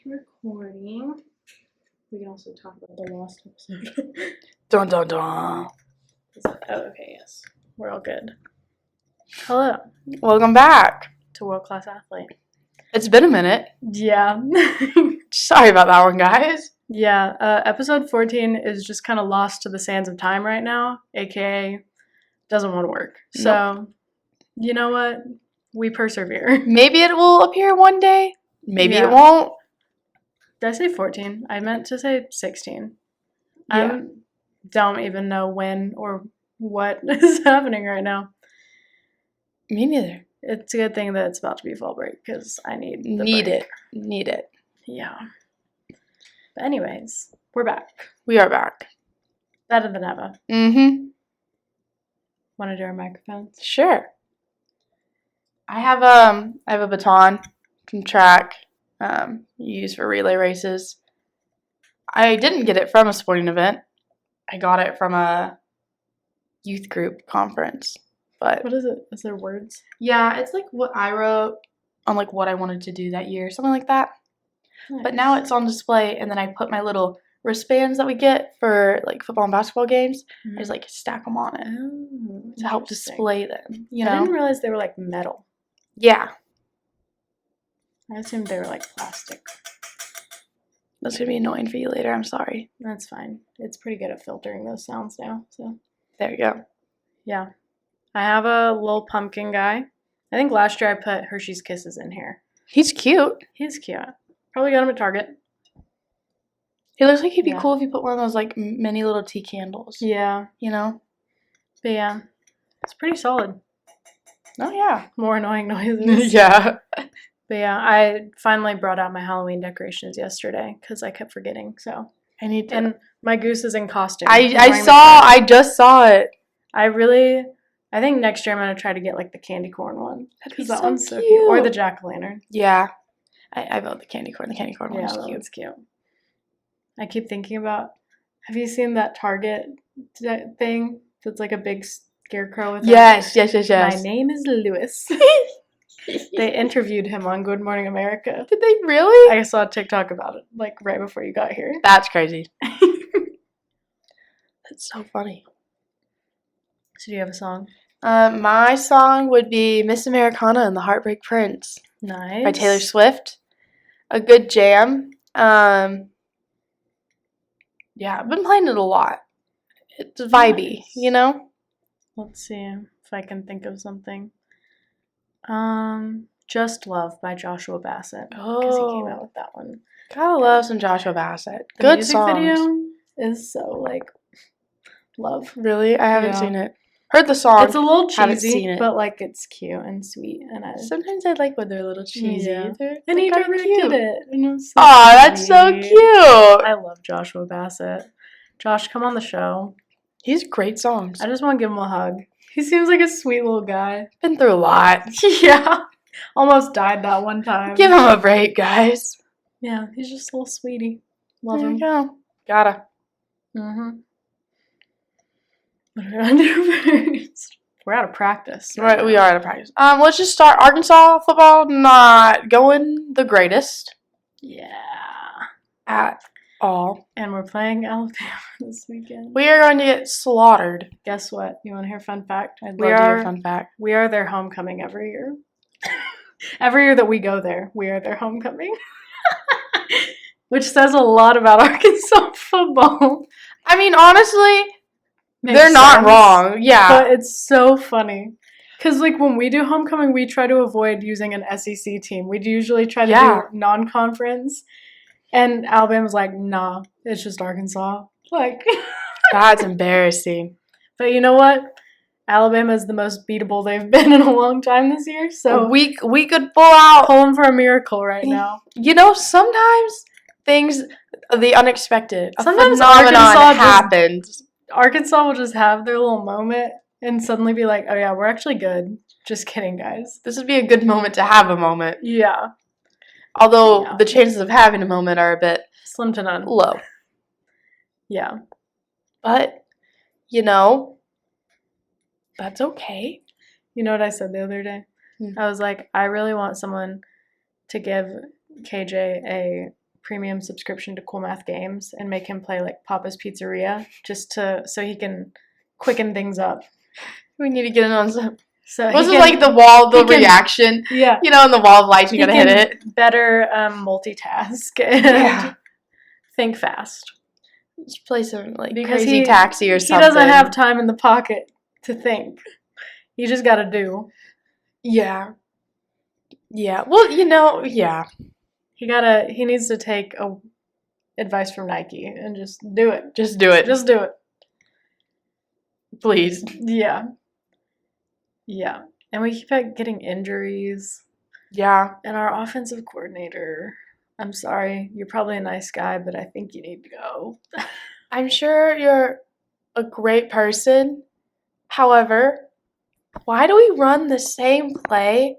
recording. We can also talk about the lost episode. Dun dun dun. Okay, yes. We're all good. Hello. Welcome back to World Class Athlete. It's been a minute. Yeah. Sorry about that one, guys. Yeah. Episode 14 is just kind of lost to the sands of time right now, aka doesn't want to work. So, You know what? We persevere. Maybe it will appear one day. Maybe it won't. Did I say 14? I meant to say 16. Yeah. I don't even know when or what is happening right now. Me neither. It's a good thing that it's about to be fall break because I need the break. Need it. Yeah. But anyways, we're back. We are back. Better than ever. Mm-hmm. Want to do our microphones? Sure. I have a baton from track used for relay races. I didn't get it from a sporting event. I got it from a youth group conference. But what is it? Is there words? Yeah, it's like what I wrote on like what I wanted to do that year, something like that. Nice. But now it's on display, and then I put my little wristbands that we get for like football and basketball games. I just like stack them on it to help display them. You know? I didn't realize they were like metal. Yeah. I assumed they were like plastic. That's gonna be annoying for you later. I'm sorry. That's fine. It's pretty good at filtering those sounds now. So there you go. Yeah. I have a little pumpkin guy. I think last year I put Hershey's Kisses in here. He's cute. He's cute. Probably got him at Target. He looks like he'd be cool if you put one of those like mini little tea candles. Yeah. You know? But yeah. It's pretty solid. Oh yeah. More annoying noises. Yeah. But yeah, I finally brought out my Halloween decorations yesterday because I kept forgetting. So I need to. And my goose is in costume. I just saw it. I think next year I'm going to try to get, like, the candy corn one. Because that one's so cute. Or the jack-o'-lantern. Yeah. I vote the candy corn. The candy corn one is cute. Yeah, that's cute. I keep thinking about, have you seen that Target thing that's, like, a big scarecrow with Yes. My name is Lewis. They interviewed him on Good Morning America. Did they really? I saw a TikTok about it, like, right before you got here. That's crazy. That's so funny. So do you have a song? My song would be Miss Americana and the Heartbreak Prince. Nice. By Taylor Swift. A good jam. Yeah, I've been playing it a lot. It's vibey, you know? Let's see if I can think of something. Just Love by Joshua Bassett. Because he came out with that one. Gotta love some Joshua Bassett. The good music songs. video is so, like, love. Really? I haven't seen it. Heard the song. It's a little cheesy, but like it's cute and sweet. And sometimes I like when they're a little cheesy. Yeah. And he directed it. And so that's so cute. I love Joshua Bassett. Josh, come on the show. He has great songs. I just want to give him a hug. He seems like a sweet little guy. Been through a lot. Yeah. Almost died that one time. Give him a break, guys. Yeah, he's just a little sweetie. Love there him. You go. Gotta. Mm-hmm. What are we gonna do first? We're out of practice. Right, we are out of practice. Let's just start. Arkansas football not going the greatest. Yeah. At all. And we're playing Alabama this weekend. We are going to get slaughtered. Guess what? You want to hear a fun fact? I'd love to hear a fun fact. We are their homecoming every year. Every year that we go there, we are their homecoming. Which says a lot about Arkansas football. I mean, honestly, they're not wrong. Yeah. But it's so funny. Because, like, when we do homecoming, we try to avoid using an SEC team. We'd usually try to do non-conference. And Alabama's like, nah, it's just Arkansas. Like, that's embarrassing. But you know what? Alabama is the most beatable they've been in a long time this year. So we could pull them for a miracle right now. You know, sometimes things, the unexpected, sometimes Arkansas happens. Arkansas will just have their little moment and suddenly be like, oh yeah, we're actually good. Just kidding, guys. This would be a good moment to have a moment. Yeah. Although the chances of having a moment are a bit slim to none. Low. Yeah. But, you know, that's okay. You know what I said the other day? I was like, I really want someone to give KJ a premium subscription to Cool Math Games and make him play like Papa's Pizzeria so he can quicken things up. We need to get in on some. So Was it like the reaction? Yeah. You know, in the wall of light, you gotta hit it. Better multitask and think fast. Just play some like because Crazy Taxi or something. He doesn't have time in the pocket to think. You just gotta do. Yeah. Yeah. Well, yeah. He needs to take advice from Nike and just do it. Just do it. Just do it. Please. Yeah. Yeah. And we keep getting injuries. Yeah. And our offensive coordinator, I'm sorry, you're probably a nice guy, but I think you need to go. I'm sure you're a great person. However, why do we run the same play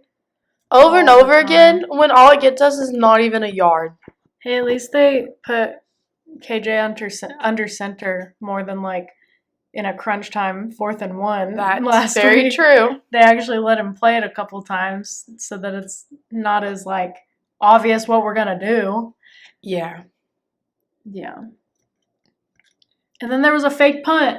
over and over again when all it gets us is not even a yard? Hey, at least they put KJ under center more than like in a crunch time 4th and 1. That's very true. They actually let him play it a couple times so that it's not as like obvious what we're gonna do. Yeah. Yeah. And then there was a fake punt.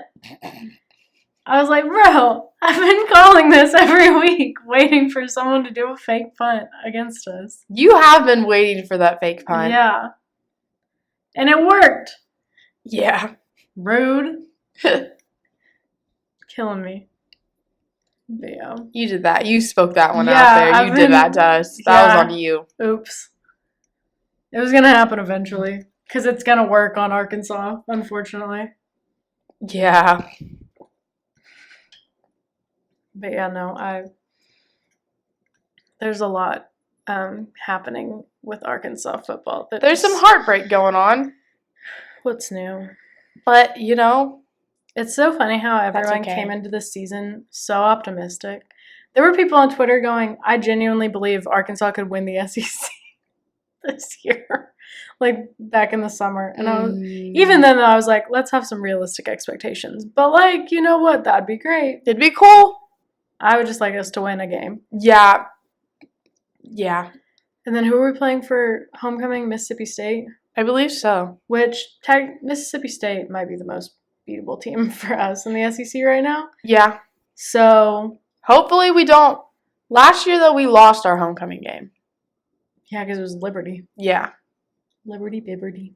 I was like, bro, I've been calling this every week, waiting for someone to do a fake punt against us. You have been waiting for that fake punt. Yeah. And it worked. Yeah. Rude. Killing me. But yeah. You did that. You spoke that one out there. You did that to us. That was on you. Oops. It was going to happen eventually. Because it's going to work on Arkansas, unfortunately. Yeah. But yeah, no, there's a lot happening with Arkansas football. There's some heartbreak going on. What's new? But, it's so funny how everyone came into this season so optimistic. There were people on Twitter going, I genuinely believe Arkansas could win the SEC this year. Like, back in the summer. And even then, I was like, let's have some realistic expectations. But, like, you know what? That'd be great. It'd be cool. I would just like us to win a game. Yeah. Yeah. And then who are we playing for homecoming? Mississippi State? I believe so. Which, Mississippi State might be the most beatable team for us in the SEC right now. Yeah. So. Hopefully we don't. Last year, though, we lost our homecoming game. Yeah, because it was Liberty. Yeah. Liberty Bibberty.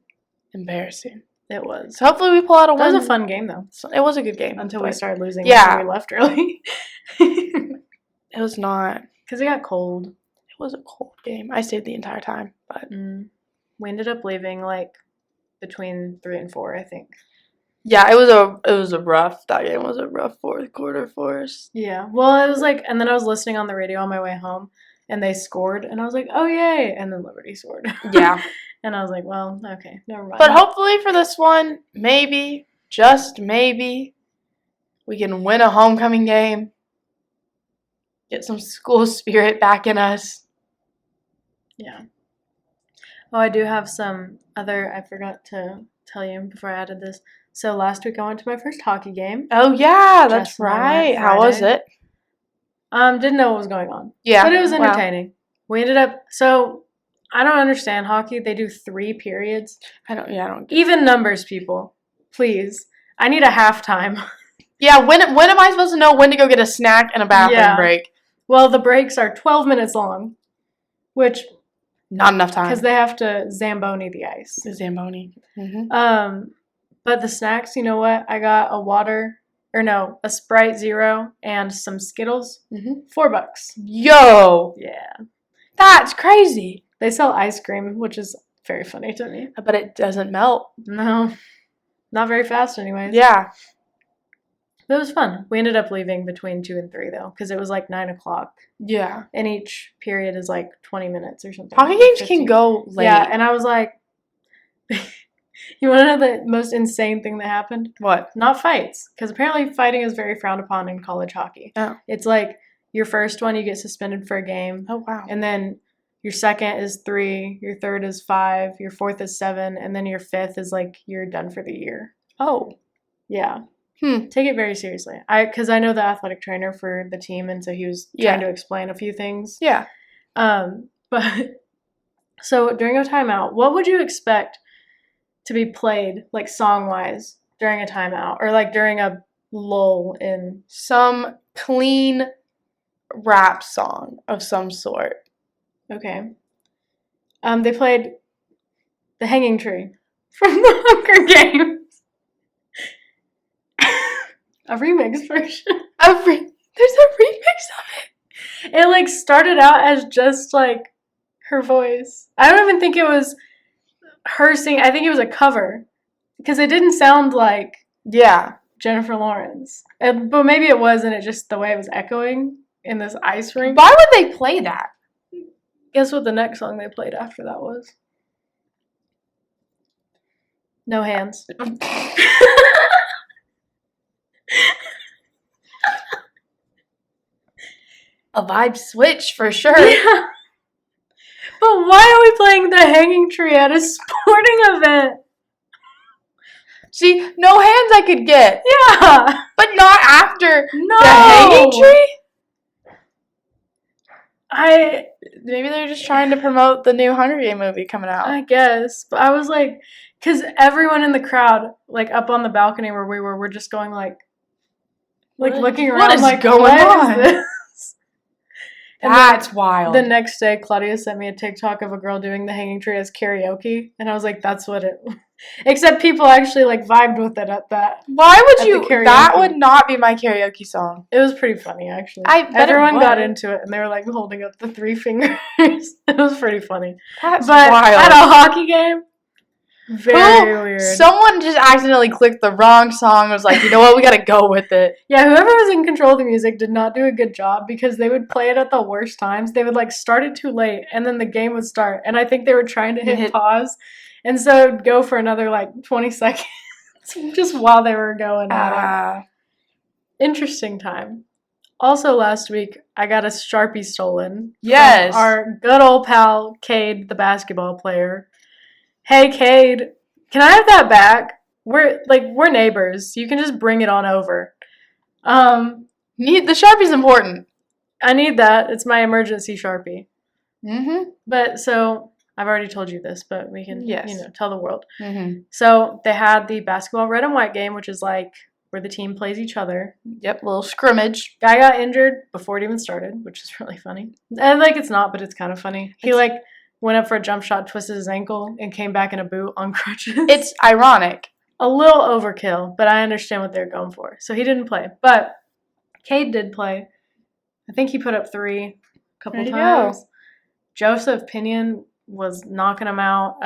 Embarrassing. It was. So hopefully we pull out a win. It was a fun game, though. It was a good game. Until we started losing. Yeah. And we left early. It was not. Because it got cold. It was a cold game. I stayed the entire time. But we ended up leaving, like, between 3 and 4, I think. Yeah, it was a rough. That game was a rough fourth quarter for us. Yeah. Well, it was like, and then I was listening on the radio on my way home, and they scored, and I was like, oh, yay. And then Liberty scored. Yeah. And I was like, well, okay, never mind. But hopefully for this one, maybe, just maybe, we can win a homecoming game. Get some school spirit back in us. Yeah. Oh, I do have some other, I forgot to tell you before I added this. So last week I went to my first hockey game. Oh, yeah, that's right. How was it? Didn't know what was going on. Yeah. But it was entertaining. Wow. We ended up, so I don't understand hockey. They do 3 periods. I don't. Even numbers, people. Please. I need a halftime. Yeah, when am I supposed to know when to go get a snack and a bathroom break? Well, the breaks are 12 minutes long, which... Not enough time. Because they have to Zamboni the ice. The Zamboni. Mm-hmm. But the snacks, you know what? I got a Sprite Zero and some Skittles. $4. Yo! Yeah. That's crazy. They sell ice cream, which is very funny to me. But it doesn't melt. No. Not very fast anyways. Yeah. But it was fun. We ended up leaving between 2 and 3, though, because it was like 9 o'clock. Yeah. And each period is like 20 minutes or something. Hockey games can go late. Yeah, and I was like... You want to know the most insane thing that happened? What? Not fights, because apparently fighting is very frowned upon in college hockey. Oh. It's like your first one, you get suspended for a game. Oh, wow. And then your second is 3, your third is 5, your fourth is 7, and then your fifth is like you're done for the year. Oh. Yeah. Take it very seriously. Because I know the athletic trainer for the team, and so he was trying to explain a few things. Yeah. But So during a timeout, what would you expect to be played, like song-wise, during a timeout? Or like during a lull in... Some clean rap song of some sort. Okay. They played The Hanging Tree from the Hunger Games. A remix version. There's a remix of it. It like started out as just like her voice. I don't even think it was her singing. I think it was a cover because it didn't sound like Jennifer Lawrence. But maybe it was, and it just the way it was echoing in this ice rink. Why would they play that? Guess what the next song they played after that was? No Hands. A vibe switch for sure. Yeah. But why are we playing The Hanging Tree at a sporting event? See, No Hands I could get. Yeah. But not after No. The Hanging Tree? Maybe they're just trying to promote the new Hunger Game movie coming out. I guess. But I was like, because everyone in the crowd, like up on the balcony where we were just going like looking around. What is like, going on? Is this? That's wild. The next day, Claudia sent me a TikTok of a girl doing The Hanging Tree as karaoke, and I was like, "That's what it." Except people actually like vibed with it at that. Why would you? That would not be my karaoke song. It was pretty funny, actually. Everyone got into it, and they were like holding up the 3 fingers. It was pretty funny. But wild. At a hockey game. Very weird. Someone just accidentally clicked the wrong song and was like, you know what, we gotta go with it. Yeah, whoever was in control of the music did not do a good job because they would play it at the worst times. They would like start it too late and then the game would start. And I think they were trying to hit pause. And so it would go for another like 20 seconds just while they were going at it. Interesting time. Also last week, I got a Sharpie stolen. Yes. From our good old pal, Cade, the basketball player. Hey, Cade, can I have that back? We're neighbors. You can just bring it on over. The Sharpie's important. I need that. It's my emergency Sharpie. Mm-hmm. But so I've already told you this, but we can tell the world. Mm-hmm. So they had the basketball red and white game, which is like where the team plays each other. Yep, little scrimmage. Guy got injured before it even started, which is really funny. And it's not, but it's kind of funny. He went up for a jump shot, twisted his ankle, and came back in a boot on crutches. It's ironic. A little overkill, but I understand what they're going for. So he didn't play. But Cade did play. I think he put up 3 a couple times. Go. Joseph Pinion was knocking him out.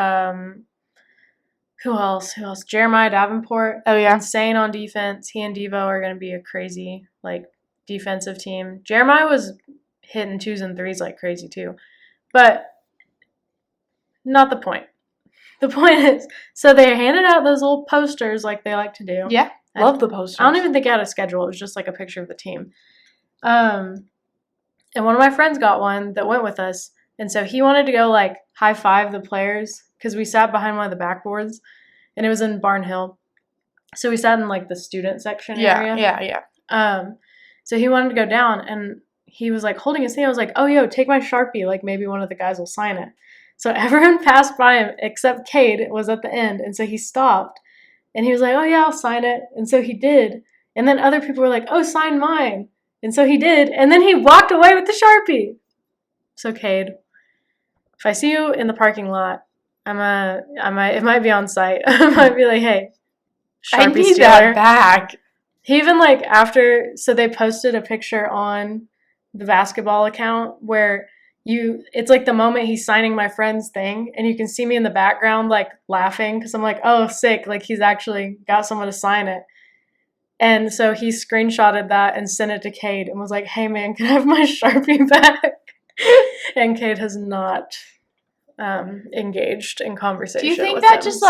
Who else? Jeremiah Davenport. Oh, yeah. Insane on defense. He and Devo are going to be a crazy, defensive team. Jeremiah was hitting 2s and 3s like crazy, too. But not the point. The point is, so they handed out those little posters like they like to do. Yeah, love the posters. I don't even think I had a schedule. It was just like a picture of the team. And one of my friends got one that went with us. And so he wanted to go high five the players because we sat behind one of the backboards and it was in Barn Hill. So we sat in the student section area. Yeah. So he wanted to go down and he was holding his thing. I was like, oh, yo, take my Sharpie. Maybe one of the guys will sign it. So everyone passed by him except Cade was at the end. And so he stopped and he was like, oh, yeah, I'll sign it. And so he did. And then other people were like, oh, sign mine. And so he did. And then he walked away with the Sharpie. So Cade, if I see you in the parking lot, it might be on site. I might be like, hey, Sharpie I need stealer. That back. He even so they posted a picture on the basketball account where it's the moment he's signing my friend's thing and you can see me in the background laughing because I'm like, oh, sick, he's actually got someone to sign it. And so he screenshotted that and sent it to Cade and was like, hey man, can I have my Sharpie back? And Cade has not engaged in conversation. Do you think with that him, just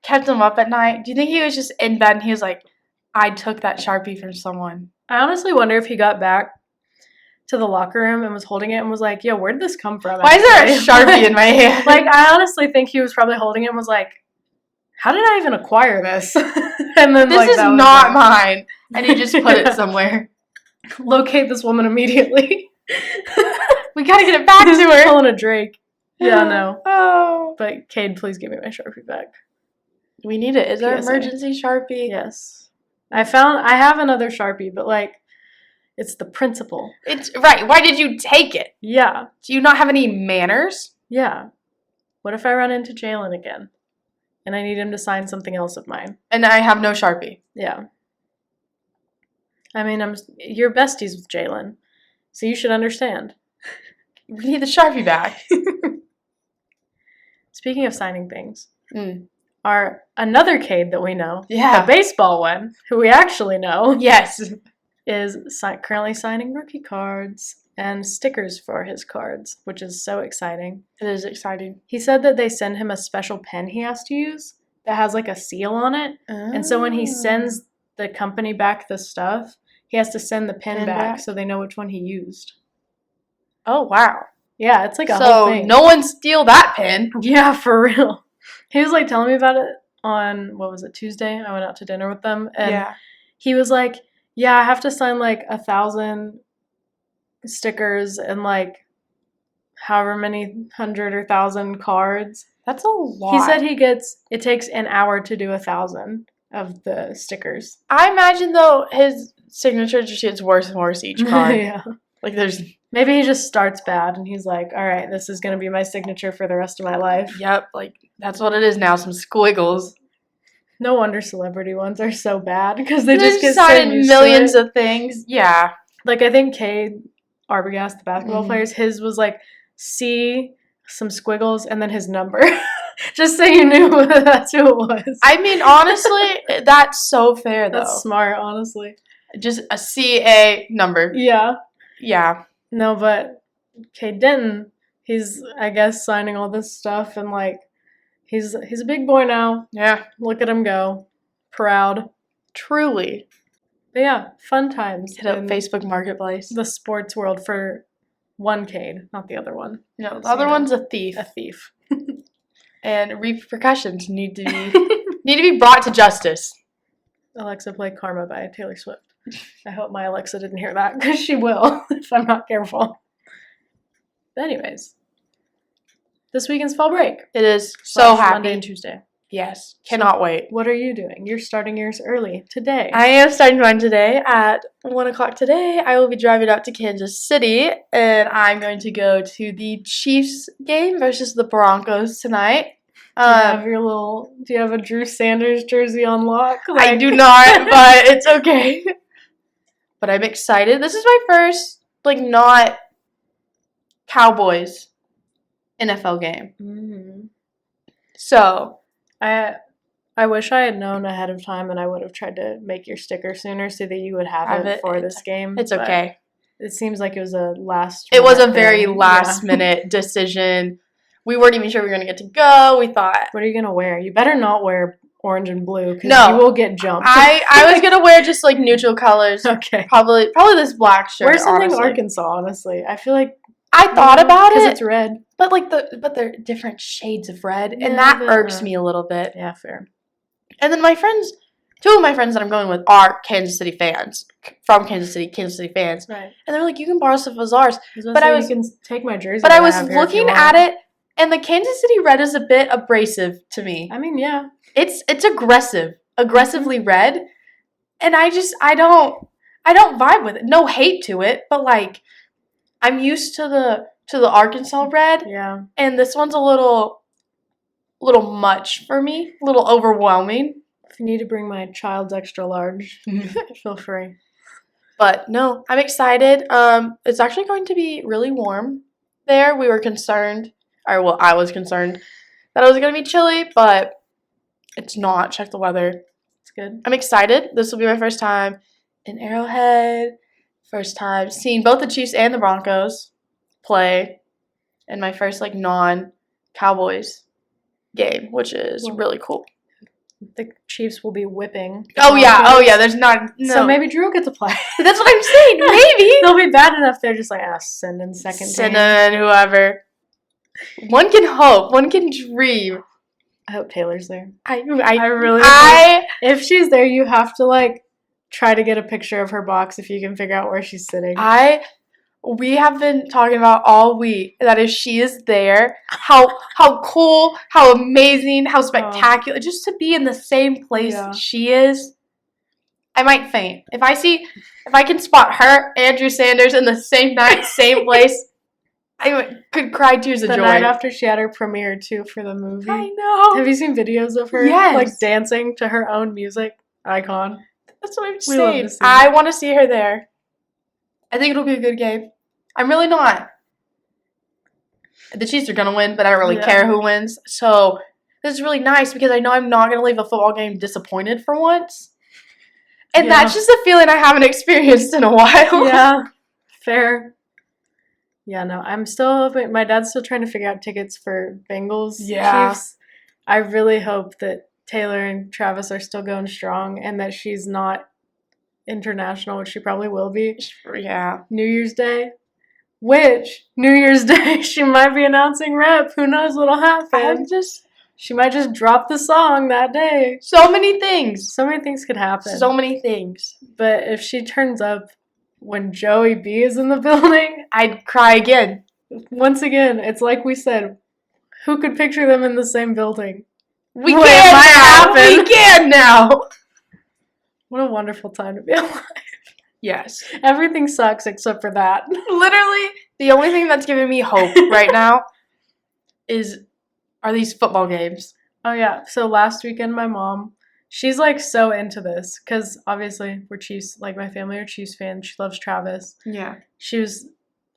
kept him up at night? Do you think he was just in bed and he was like, I took that Sharpie from someone? I honestly wonder if he got back to the locker room and was holding it and was like, yo, where did this come from? Why is there a Sharpie in my hand? I honestly think he was probably holding it and was like, how did I even acquire this? And then this is not mine. And he just put it somewhere. Locate this woman immediately. We gotta get it back to her. Pulling a Drake. Yeah, no. Oh. But Cade, please give me my Sharpie back. We need it. Is there PSA. emergency Sharpie? Yes. I have another Sharpie, but like, it's the principle. It's right. Why did you take it? Yeah. Do you not have any manners? Yeah. What if I run into Jalen again? And I need him to sign something else of mine. And I have no Sharpie. Yeah. I mean, you're besties with Jalen, so you should understand. We need the Sharpie back. Speaking of signing things, our another Cade that we know, Yeah. the baseball one, who we actually know, Yes. is currently signing rookie cards and stickers for his cards, which is so exciting. It is exciting. He said that they send him a special pen he has to use that has like a seal on it. Oh. And so when he sends the company back the stuff, he has to send the pen back so they know which one he used. Oh, wow. Yeah, it's like a whole thing. So no one steal that pen. Yeah, for real. He was like telling me about it on, what was it, Tuesday? I went out to dinner with them. And he was like, yeah, I have to sign like 1,000 stickers and like however many 100 or 1,000 cards. That's a lot. He said it takes an hour to do 1,000 of the stickers. I imagine though his signature just gets worse and worse each card. Yeah. Like there's. Maybe he just starts bad and he's like, all right, this is going to be my signature for the rest of my life. Yep, like that's what it is now, some squiggles. No wonder celebrity ones are so bad because they They're just get signing so millions of things. Yeah. Like I think Cade, Arbogast, the basketball players, his was like C, some squiggles, and then his number. Just so you knew that's who it was. I mean, honestly, that's so fair though. That's smart, honestly. Just a CA number. Yeah. Yeah. No, but Cade Denton, he's, I guess, signing all this stuff, and, like, he's a big boy now. Yeah. Look at him go. Proud. Truly. But, yeah, fun times. Hit up Facebook Marketplace. The sports world for one Cade, not the other one. No, the other one's a thief. A thief. And repercussions need to be brought to justice. Alexa, play Karma by Taylor Swift. I hope my Alexa didn't hear that, because she will if I'm not careful. But anyways, this weekend's fall break. It is so happy. Monday and Tuesday. Yes, cannot wait. What are you doing? You're starting yours early today. I am starting mine today at 1 o'clock today. I will be driving out to Kansas City, and I'm going to go to the Chiefs game versus the Broncos tonight. Do you have a Drew Sanders jersey on lock? I do not, but it's okay. But I'm excited. This is my first, not Cowboys NFL game. Mm-hmm. So, I wish I had known ahead of time, and I would have tried to make your sticker sooner so that you would have it for this game. It's okay. It seems like it was a It was a very last-minute decision. We weren't even sure we were going to get to go. We thought... What are you going to wear? You better not wear orange and blue, because you will get jumped. I was going to wear just, neutral colors. Okay. Probably this black shirt, wear something honestly. Arkansas, honestly. I feel like... I thought about it. Because it's red. But, they're different shades of red, and that irks me a little bit. Yeah, fair. And then two of my friends that I'm going with are Kansas City fans. From Kansas City fans. Right. And they're like, you can borrow stuff of ours. You can take my jersey. But I was looking at it, and the Kansas City red is a bit abrasive to me. I mean, yeah. It's aggressive. Aggressively red. And I don't vibe with it. No hate to it, but I'm used to the Arkansas red. Yeah. And this one's a little much for me. A little overwhelming. If you need to bring my child's extra large, feel free. But no, I'm excited. It's actually going to be really warm there. We were concerned, I was concerned that it was going to be chilly, but it's not. Check the weather. It's good. I'm excited. This will be my first time in Arrowhead. First time seeing both the Chiefs and the Broncos play. And my first, non-Cowboys game, which is really cool. The Chiefs will be whipping. Oh, yeah. There's not. No. So maybe Drew will get to play. That's what I'm saying. Maybe. They'll be bad enough. They're just send in second team. Send in whoever. One can hope. One can dream. I hope Taylor's there. I really if she's there, you have to, try to get a picture of her box if you can figure out where she's sitting. I We have been talking about all week that if she is there, how cool, how amazing, how spectacular, just to be in the same place she is. I might faint. If I can spot her, Andrew Sanders, in the same night, same place, I could cry tears of joy. The night after she had her premiere, too, for the movie. I know. Have you seen videos of her? Yes. Like, dancing to her own music? Icon. That's what I'm saying. I want to see her there. I think it'll be a good game. I'm really not. The Chiefs are going to win, but I don't really care who wins. So, this is really nice because I know I'm not going to leave a football game disappointed for once. And that's just a feeling I haven't experienced in a while. Yeah. Fair. Yeah, no, my dad's still trying to figure out tickets for Bengals Chiefs. I really hope that Taylor and Travis are still going strong and that she's not international, which she probably will be. Yeah. New Year's Day. Which, New Year's Day, she might be announcing rep. Who knows what'll happen. She might just drop the song that day. So many things. So many things could happen. So many things. But if she turns up when Joey B is in the building, I'd cry again. Once again, it's like we said, who could picture them in the same building? We can now. What a wonderful time to be alive. Yes. Everything sucks except for that. Literally, the only thing that's giving me hope right now are these football games. Oh, yeah. So last weekend, my mom, she's, like, so into this because, obviously, we're Chiefs. Like, my family are Chiefs fans. She loves Travis. Yeah. She was,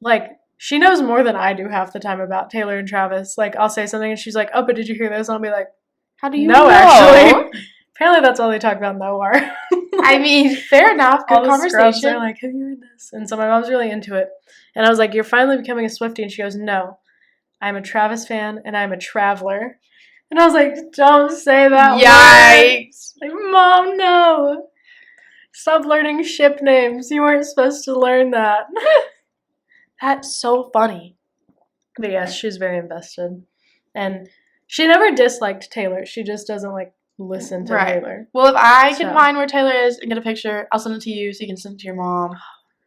like, she knows more than I do half the time about Taylor and Travis. Like, I'll say something, and she's like, oh, but did you hear this? And I'll be like, how do you know? No, actually. Apparently, that's all they talk about in the OR. I mean, fair enough. Good conversation. They're like, have you heard this? And so my mom's really into it. And I was like, you're finally becoming a Swiftie. And she goes, no, I'm a Travis fan and I'm a traveler. And I was like, don't say that. Yikes. Like, Mom, no. Stop learning ship names. You weren't supposed to learn that. That's so funny. But yes, she's very invested. And she never disliked Taylor. She just doesn't, like, listen to Taylor. Well, if I can find where Taylor is and get a picture, I'll send it to you so you can send it to your mom.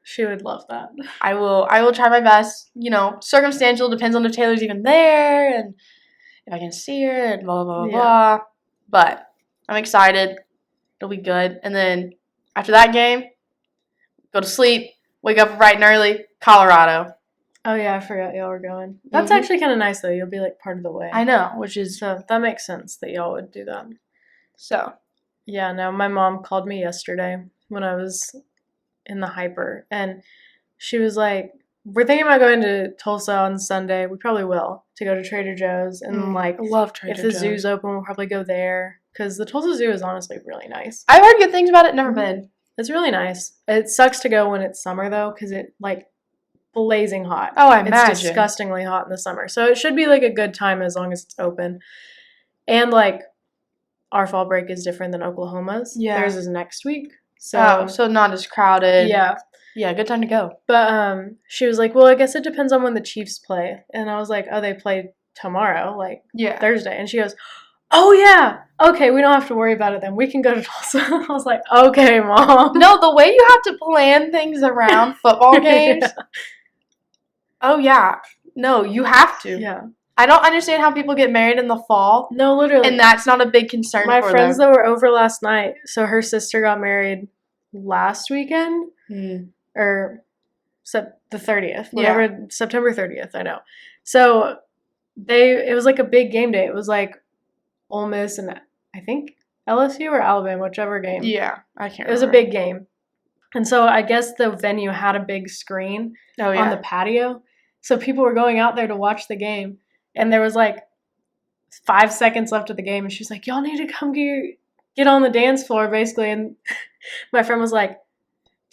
She would love that. I will try my best. You know, circumstantial, depends on if Taylor's even there and if I can see her and blah, blah, blah, blah. But I'm excited. It'll be good. And then after that game, go to sleep, wake up bright and early, Colorado. Oh, yeah, I forgot y'all were going. That's actually kind of nice, though. You'll be, like, part of the way. I know, So that makes sense that y'all would do that. So. Yeah, no, my mom called me yesterday when I was in the hyper, and she was like, we're thinking about going to Tulsa on Sunday. We probably will, to go to Trader Joe's. And, like, I love Trader Joe's. If the zoo's open, we'll probably go there. Because the Tulsa Zoo is honestly really nice. I've heard good things about it, never been. It's really nice. It sucks to go when it's summer, though, because it, like, blazing hot. Oh, I imagine. It's disgustingly hot in the summer. So it should be, like, a good time as long as it's open. And, like, our fall break is different than Oklahoma's. Yeah. Theirs is next week. So not as crowded. Yeah. Yeah, good time to go. But she was like, well, I guess it depends on when the Chiefs play. And I was like, oh, they play tomorrow, like Thursday. And she goes, oh, yeah. Okay, we don't have to worry about it then. We can go to Tulsa. I was like, okay, Mom. No, the way you have to plan things around football games. Oh, yeah. No, you have to. Yeah. I don't understand how people get married in the fall. No, literally. And that's not a big concern for them. My friends that were over last night, so her sister got married last weekend. Or the 30th. Whatever, September 30th, I know. So it was like a big game day. It was like Ole Miss and I think LSU or Alabama, whichever game. Yeah, I can't remember. It was a big game. And so I guess the venue had a big screen on the patio. So people were going out there to watch the game. And there was like 5 seconds left of the game. And she was like, y'all need to come get on the dance floor, basically. And my friend was like,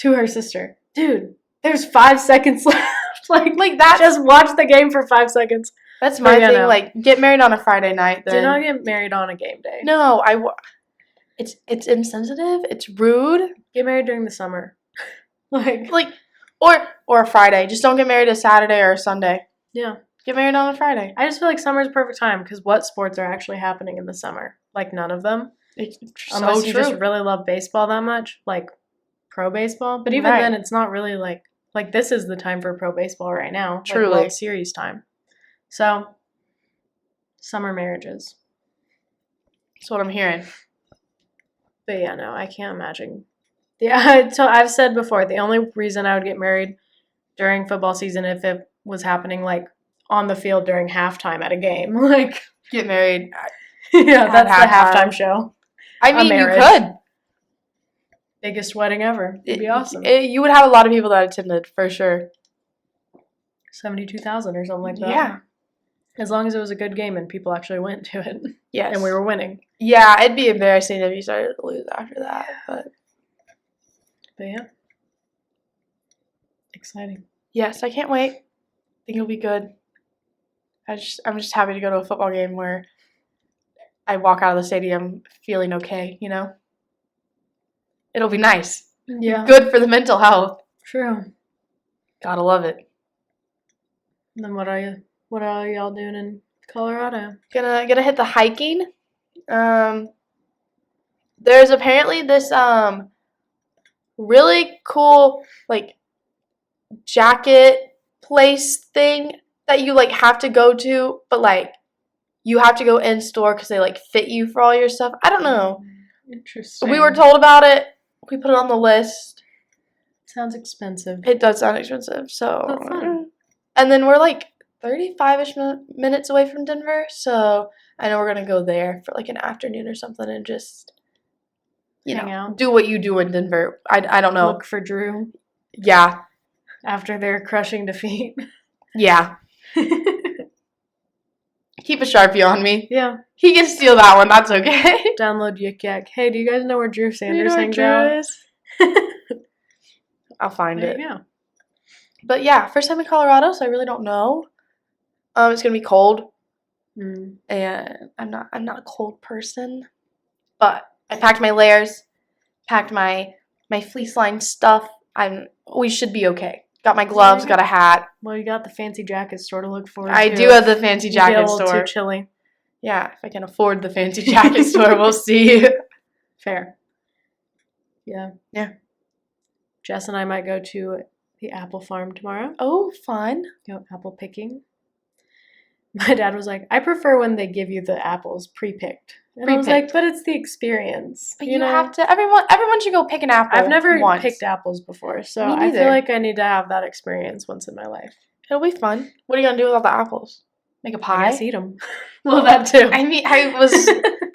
to her sister, dude, there's 5 seconds left. like that. Just watch the game for 5 seconds. That's my thing. No. Like, get married on a Friday night. Then. Do not get married on a game day. No, it's insensitive. It's rude. Get married during the summer. or a Friday. Just don't get married a Saturday or a Sunday. Yeah. Get married on a Friday. I just feel like summer is the perfect time because what sports are actually happening in the summer? Like, none of them. Unless you just really love baseball that much, like pro baseball. But even then, it's not really, like, Like, this is the time for pro baseball right now. Truly. Like, World Series time. So, summer marriages. That's what I'm hearing. But yeah, no, I can't imagine. Yeah, so I've said before, the only reason I would get married during football season if it was happening, like, on the field during halftime at a game. Like, get married. Yeah, that's the halftime show. I mean, you could. Biggest wedding ever. It'd be awesome. You would have a lot of people that attended, for sure. 72,000 or something like that. Yeah. As long as it was a good game and people actually went to it. Yes. And we were winning. Yeah, it'd be embarrassing if you started to lose after that. But yeah. Exciting. Yes, I can't wait. I think it'll be good. I'm just happy to go to a football game where I walk out of the stadium feeling okay, you know? It'll be nice. Yeah. Good for the mental health. True. Gotta love it. And then what are y'all doing in Colorado? Gonna hit the hiking. There's apparently this really cool like jacket place thing that you like have to go to, but like you have to go in store because they like fit you for all your stuff. I don't know. Interesting. We were told about it. We put it on the list. Sounds expensive. It does sound expensive. So, but fun. And then we're like 35-ish minutes away from Denver, so I know we're gonna go there for like an afternoon or something and just hang out. Do what you do in Denver. I don't know. Look for Drew. Yeah. After their crushing defeat. Yeah. Keep a Sharpie on me. Yeah. He can steal that one. That's okay. Download Yik Yak. Hey, do you guys know where Drew Sanders hangs out? I'll find it. Yeah. But yeah, first time in Colorado, so I really don't know. It's gonna be cold, and I'm not a cold person. But I packed my layers, packed my fleece lined stuff. We should be okay. Got my gloves, got a hat. Well, you got the fancy jacket store to look forward to. I do have the fancy jacket store. Too chilly. Yeah, if I can afford the fancy jacket store, we'll see. Fair. Yeah. Yeah. Jess and I might go to the apple farm tomorrow. Oh, fun. Go apple picking. My dad was like, I prefer when they give you the apples pre-picked. And I was like, but it's the experience. But you know? Have to, everyone should go pick an apple. I've never picked apples before, so I feel like I need to have that experience once in my life. It'll be fun. What are you going to do with all the apples? Make a pie? I guess eat them. Well, that too. I mean, I was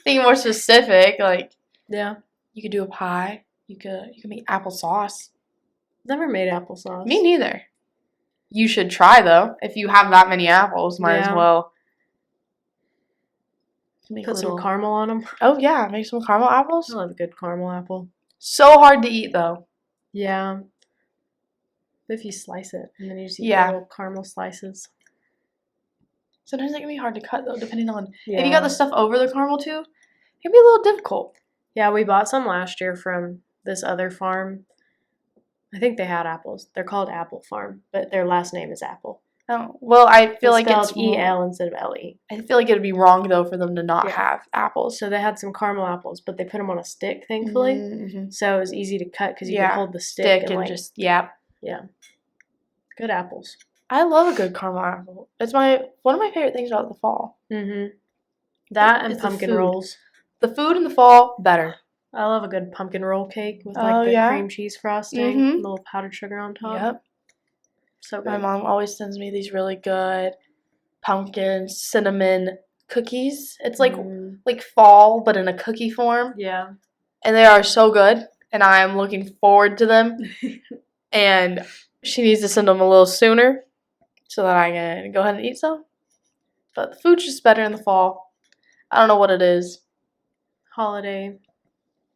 thinking more specific. Like, yeah, you could do a pie. You could make applesauce. Never made applesauce. Me neither. You should try, though. If you have that many apples, might as well. Put some caramel on them. Oh, yeah. Make some caramel apples. I love a good caramel apple. So hard to eat, though. Yeah. But if you slice it, and then you just eat the little caramel slices. Sometimes it can be hard to cut, though, depending on... Yeah. If you got the stuff over the caramel, too, it can be a little difficult. Yeah, we bought some last year from this other farm. I think they had apples. They're called Apple Farm, but their last name is Apple. Oh, well, I feel like it's E-L instead of L-E. I feel like it would be wrong, though, for them to not have apples. So they had some caramel apples, but they put them on a stick, thankfully. Mm-hmm. So it was easy to cut because you could hold the stick and like, just... Yeah. Yeah. Good apples. I love a good caramel apple. It's one of my favorite things about the fall. Mm-hmm. That and pumpkin rolls. The food in the fall, better. I love a good pumpkin roll cake with like the cream cheese frosting, a little powdered sugar on top. Yep. So good. My mom always sends me these really good pumpkin cinnamon cookies. It's like fall, but in a cookie form. Yeah. And they are so good, and I'm looking forward to them. And she needs to send them a little sooner so that I can go ahead and eat some. But the food's just better in the fall. I don't know what it is. Holiday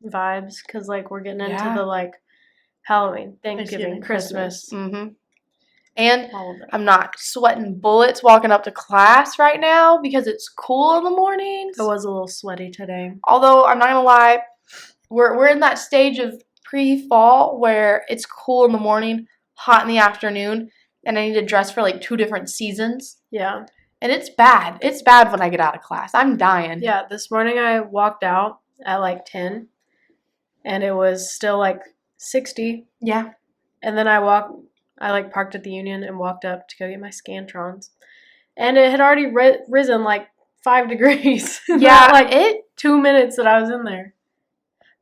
vibes, because like we're getting into the like Halloween, Thanksgiving, Christmas. Mm-hmm. And I'm not sweating bullets walking up to class right now because it's cool in the mornings. It was a little sweaty today. Although I'm not gonna lie, we're in that stage of pre-fall where it's cool in the morning, hot in the afternoon, and I need to dress for like 2 different seasons. Yeah. And it's bad. It's bad when I get out of class. I'm dying. Yeah, this morning I walked out at like 10 and it was still like 60. Yeah. And then I I like parked at the Union and walked up to go get my Scantrons. And it had already risen like 5 degrees. Yeah, like 2 minutes that I was in there.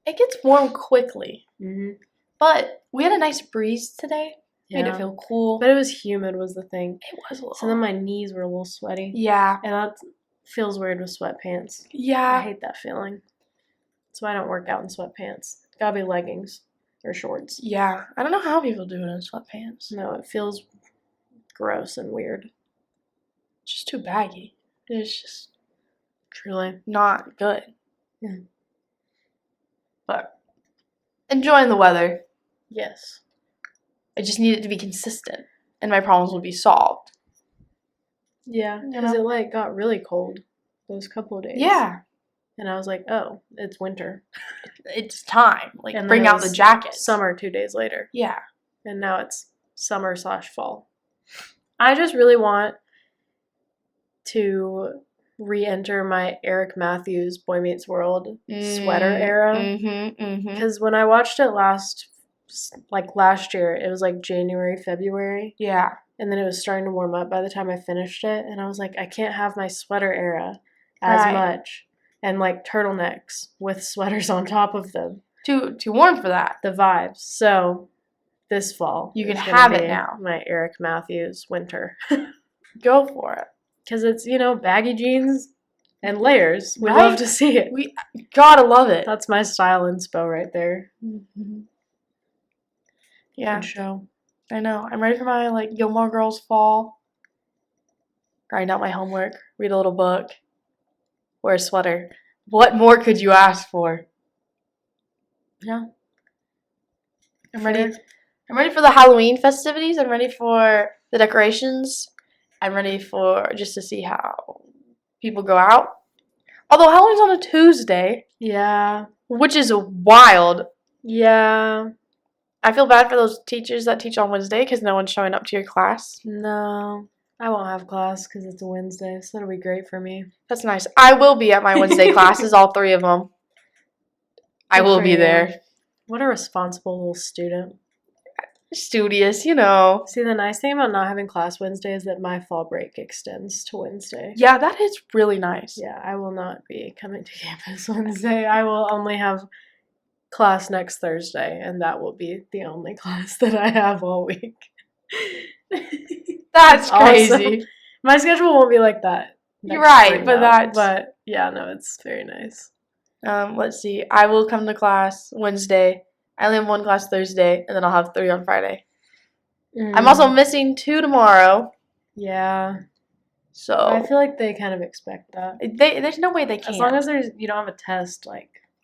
It gets warm quickly. Mm-hmm. But we had a nice breeze today. Yeah. Made it feel cool. But it was humid was the thing. It was a little. So then my knees were a little sweaty. Yeah. And that feels weird with sweatpants. Yeah. I hate that feeling. That's why I don't work out in sweatpants. Gotta be leggings or shorts. Yeah. I don't know how people do it in sweatpants. No, it feels gross and weird. It's just too baggy. It's just Truly. not good. Yeah. But enjoying the weather. Yes. I just need it to be consistent, and my problems will be solved. Yeah, because it like got really cold those couple of days. Yeah. And I was like, oh, it's winter. It's time. Like, And bring then out the jacket. Summer 2 days later. Yeah. And now it's summer/fall. I just really want to re-enter my Eric Matthews Boy Meets World sweater era. Because when I watched it last year, it was like January, February. Yeah. And then it was starting to warm up by the time I finished it. And I was like, I can't have my sweater era as much. And like turtlenecks with sweaters on top of them. Too warm for that. The vibes. So this fall, you can have it now. My Eric Matthews winter. Go for it. Because it's, baggy jeans and layers. We love to see it. We gotta love it. That's my style inspo right there. Mm-hmm. Yeah. Good show. I know. I'm ready for my Gilmore Girls fall. Grind out my homework. Read a little book. Wear a sweater. What more could you ask for? Yeah. I'm ready. I'm ready for the Halloween festivities. I'm ready for the decorations. I'm ready for just to see how people go out. Although Halloween's on a Tuesday. Yeah. Which is wild. Yeah. I feel bad for those teachers that teach on Wednesday because no one's showing up to your class. No. I won't have class because it's a Wednesday, so that'll be great for me. That's nice. I will be at my Wednesday classes, all 3 of them. I will be there. What a responsible little student. Studious, See, the nice thing about not having class Wednesday is that my fall break extends to Wednesday. Yeah, that is really nice. Yeah, I will not be coming to campus Wednesday. I will only have class next Thursday, and that will be the only class that I have all week. That's crazy. Awesome. My schedule won't be like that. You're right, but yeah, no, it's very nice. Let's see. I will come to class Wednesday. I only have 1 class Thursday, and then I'll have 3 on Friday. I'm also missing 2 tomorrow. Yeah. So I feel like they kind of expect that. There's no way they can. As long as you don't have a test,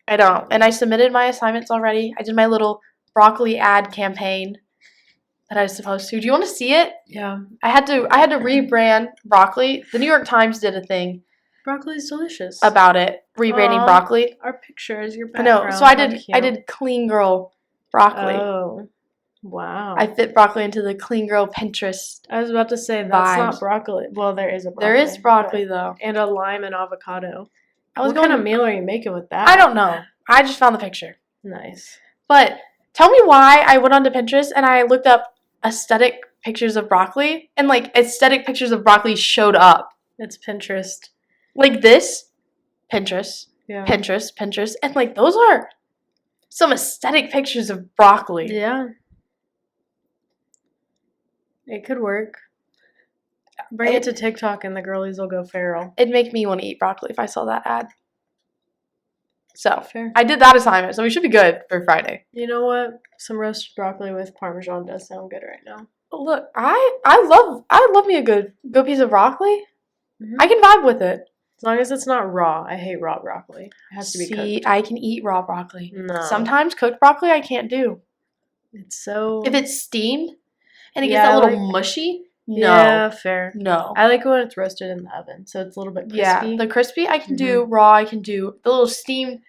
I don't. And I submitted my assignments already. I did my little broccoli ad campaign that I was supposed to. Do you want to see it? Yeah. I had to rebrand broccoli. The New York Times did a thing. Broccoli's delicious. About it. Rebranding broccoli. Our picture is your background. I know. So I did clean girl broccoli. Oh. Wow. I fit broccoli into the clean girl Pinterest. I was about to say that's not broccoli. Well, there is a broccoli. There is broccoli though. And a lime and avocado. What kind of meal are you making with that? I don't know. I just found the picture. Nice. But tell me why I went onto Pinterest and I looked up aesthetic pictures of broccoli and aesthetic pictures of broccoli showed up. It's Pinterest. Like this. Pinterest. Yeah. Pinterest. And those are some aesthetic pictures of broccoli. Yeah. It could work. Bring it to TikTok and the girlies will go feral. It'd make me want to eat broccoli if I saw that ad. So, fair. I did that assignment, so we should be good for Friday. You know what? Some roasted broccoli with Parmesan does sound good right now. Look, I love me a good piece of broccoli. Mm-hmm. I can vibe with it. As long as it's not raw. I hate raw broccoli. It has to be cooked. I can eat raw broccoli. No. Sometimes cooked broccoli I can't do. It's so... If it's steamed and it gets a little mushy, no. Yeah, fair. No. I like it when it's roasted in the oven, so it's a little bit crispy. Yeah, the crispy I can do. Raw I can do. The little steamed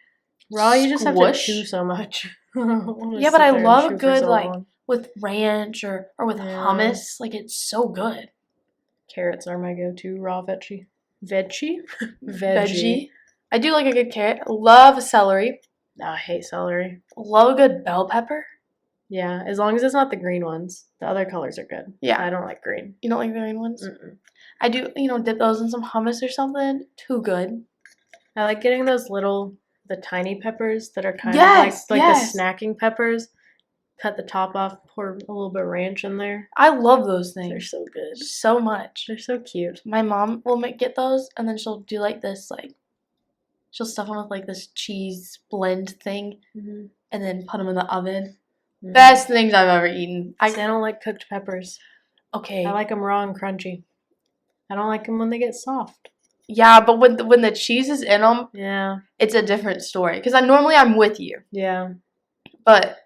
raw you just squish. have to chew so much. Yeah, but I love a good with ranch or with hummus. It's so good. Carrots are my go-to raw veggie. Veggie? Veggie. I do like a good carrot. Love celery. No, I hate celery. Love a good bell pepper. Yeah, as long as it's not the green ones. The other colors are good. Yeah. I don't like green. You don't like the green ones? Mm-mm. I do, dip those in some hummus or something. Too good. I like getting the tiny peppers that are kind Yes, of like yes. the snacking peppers. Cut the top off, pour a little bit of ranch in there. I love those things. They're so good. So much. They're so cute. My mom will get those, and then she'll do like this, she'll stuff them with like this cheese blend thing, and then put them in the oven. Best things I've ever eaten. I don't like cooked peppers. Okay. I like them raw and crunchy. I don't like them when they get soft. Yeah, but when the cheese is in them, yeah, it's a different story. Because I'm with you. Yeah. But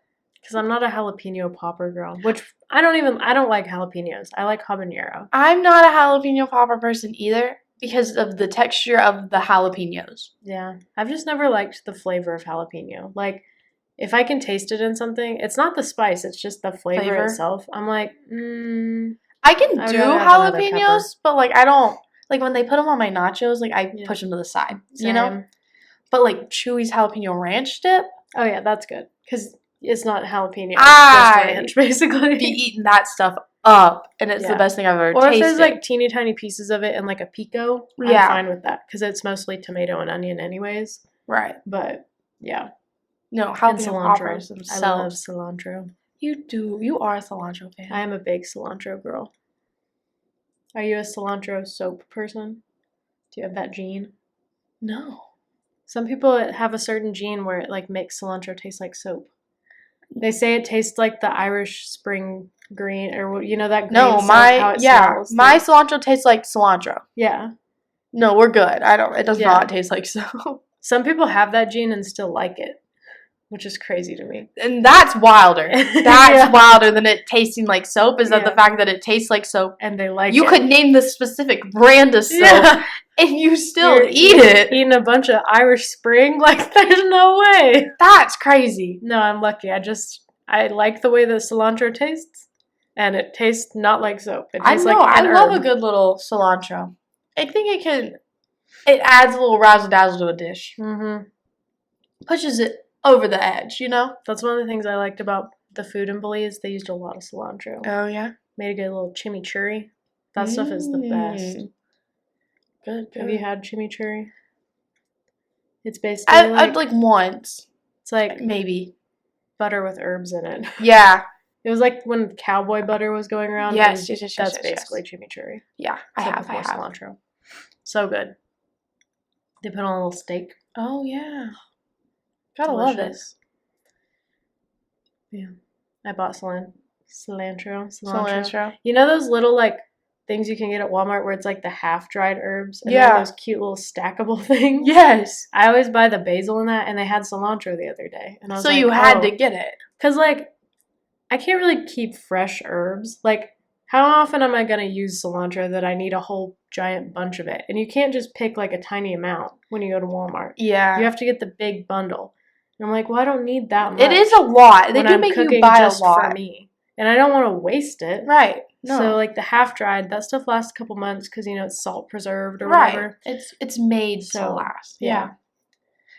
because I'm not a jalapeno popper girl, which I don't like jalapenos. I like habanero. I'm not a jalapeno popper person either because of the texture of the jalapenos. Yeah. I've just never liked the flavor of jalapeno. Like, if I can taste it in something, it's not the spice, it's just the flavor itself. I'm like, I can do jalapenos, but like I don't like when they put them on my nachos, like I push them to the side, you know? But like Chewy's jalapeno ranch dip. Oh yeah, that's good. Because it's not jalapeno, it's just ranch, basically. Be eating that stuff up, and it's the best thing I've ever tasted. Or if there's like teeny tiny pieces of it in like a pico, I'm fine with that. Because it's mostly tomato and onion anyways. Right. But, yeah. No, jalapeno poppers themselves. I love cilantro. You do. You are a cilantro fan. I am a big cilantro girl. Are you a cilantro soap person? Do you have that gene? No. Some people have a certain gene where it like makes cilantro taste like soap. They say it tastes like the Irish spring green, or that green soap, how it smells. My cilantro tastes like cilantro. Yeah. No, we're good. It does not taste like soap. Some people have that gene and still like it, which is crazy to me. And that's wilder. That's wilder than it tasting like soap, is that the fact that it tastes like soap. And they like it. You could name the specific brand of soap, and you still eat it. Eating a bunch of Irish Spring? Like, there's no way. That's crazy. No, I'm lucky. I like the way the cilantro tastes, and it tastes not like soap. It tastes I love a good little cilantro. I think it adds a little razzle-dazzle to a dish. Mm-hmm. Pushes it over the edge, That's one of the things I liked about the food in Belize. They used a lot of cilantro. Oh, yeah? Made a good little chimichurri. That stuff is the best. Good. Have you had chimichurri? It's basically I'd like once. It's like maybe butter with herbs in it. Yeah. It was like when cowboy butter was going around. Yes. That's basically chimichurri. Yeah, I have. Cilantro. So good. They put on a little steak. Oh, yeah. Gotta love this. Yeah. I bought cilantro. You know those little like things you can get at Walmart where it's like the half-dried herbs? And those cute little stackable things? Yes. I always buy the basil in that, and they had cilantro the other day. And I was you had to get it. Because like, I can't really keep fresh herbs. Like, how often am I going to use cilantro that I need a whole giant bunch of it? And you can't just pick like a tiny amount when you go to Walmart. Yeah. You have to get the big bundle. And I'm like, well, I don't need that much. It is a lot. They do make you buy a lot. For me. And I don't want to waste it. Right. No. So like the half-dried, that stuff lasts a couple months because, it's salt preserved or whatever. It's made to last. Yeah.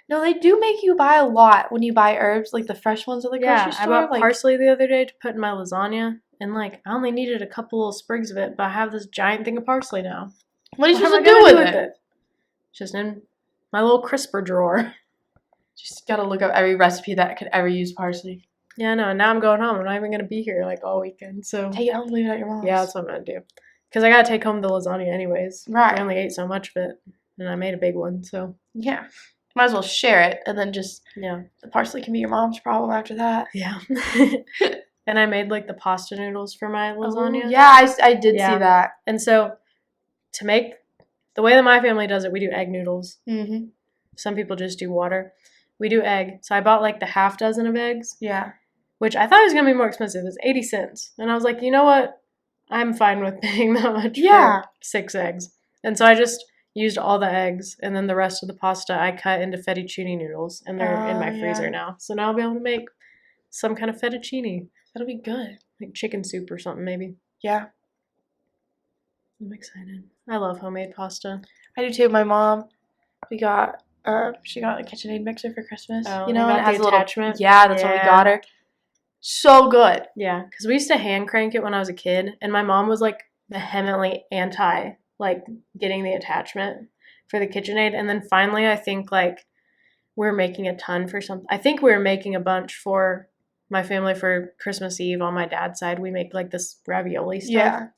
No, they do make you buy a lot when you buy herbs, like the fresh ones at the grocery store. I bought parsley the other day to put in my lasagna. And, like, I only needed a couple little sprigs of it, but I have this giant thing of parsley now. What are you supposed to do with it? Just in my little crisper drawer. Just gotta look up every recipe that could ever use parsley. Yeah, I know. And now I'm going home. I'm not even going to be here, like, all weekend, so. Take it home and leave it at your mom's. Yeah, that's what I'm going to do. Because I got to take home the lasagna anyways. Right. I only ate so much of it, and I made a big one, so. Yeah. Might as well share it, and then just, the parsley can be your mom's problem after that. Yeah. And I made, like, the pasta noodles for my lasagna. Oh, yeah, I did see that. And so, to make, the way that my family does it, we do egg noodles. Mm-hmm. Some people just do water. We do egg. So I bought, like, the half dozen of eggs. Yeah. Which I thought was going to be more expensive. It was 80 cents. And I was like, you know what? I'm fine with paying that much for 6 eggs. And so I just used all the eggs. And then the rest of the pasta I cut into fettuccine noodles. And they're in my freezer now. So now I'll be able to make some kind of fettuccine. That'll be good. Like chicken soup or something, maybe. Yeah. I'm excited. I love homemade pasta. I do too. My mom, she got a KitchenAid mixer for Christmas. Oh, and it has the attachment. Yeah, that's what we got her. So good. Yeah, because we used to hand crank it when I was a kid, and my mom was like vehemently anti like getting the attachment for the KitchenAid. And then finally, I think like we were making a ton for something. I think we were making a bunch for my family for Christmas Eve on my dad's side. We make like this ravioli stuff. Yeah.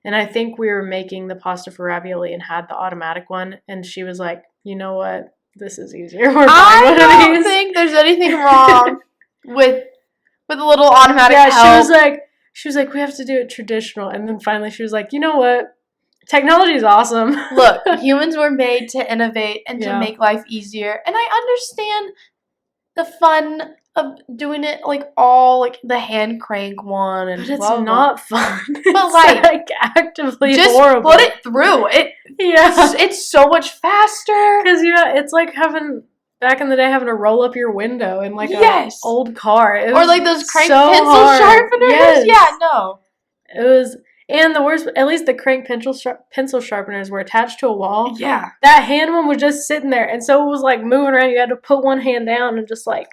And I think we were making the pasta for ravioli and had the automatic one. And she was like, you know what? This is easier. We're I don't think there's anything wrong with a little automatic help. She was like, we have to do it traditional. And then finally she was like, you know what? Technology is awesome. Look, humans were made to innovate and to make life easier. And I understand the fun of doing it like all like the hand crank one, and but it's not fun. But it's like actively just horrible. Put it through it. It's so much faster. Because it's like having back in the day having to roll up your window in like an old car. Or like those crank pencil sharpeners. Yes. Yeah, no. It was. And the worst, at least the crank pencil sharpeners were attached to a wall. Yeah. That hand one was just sitting there. And so it was like moving around. You had to put one hand down and just like,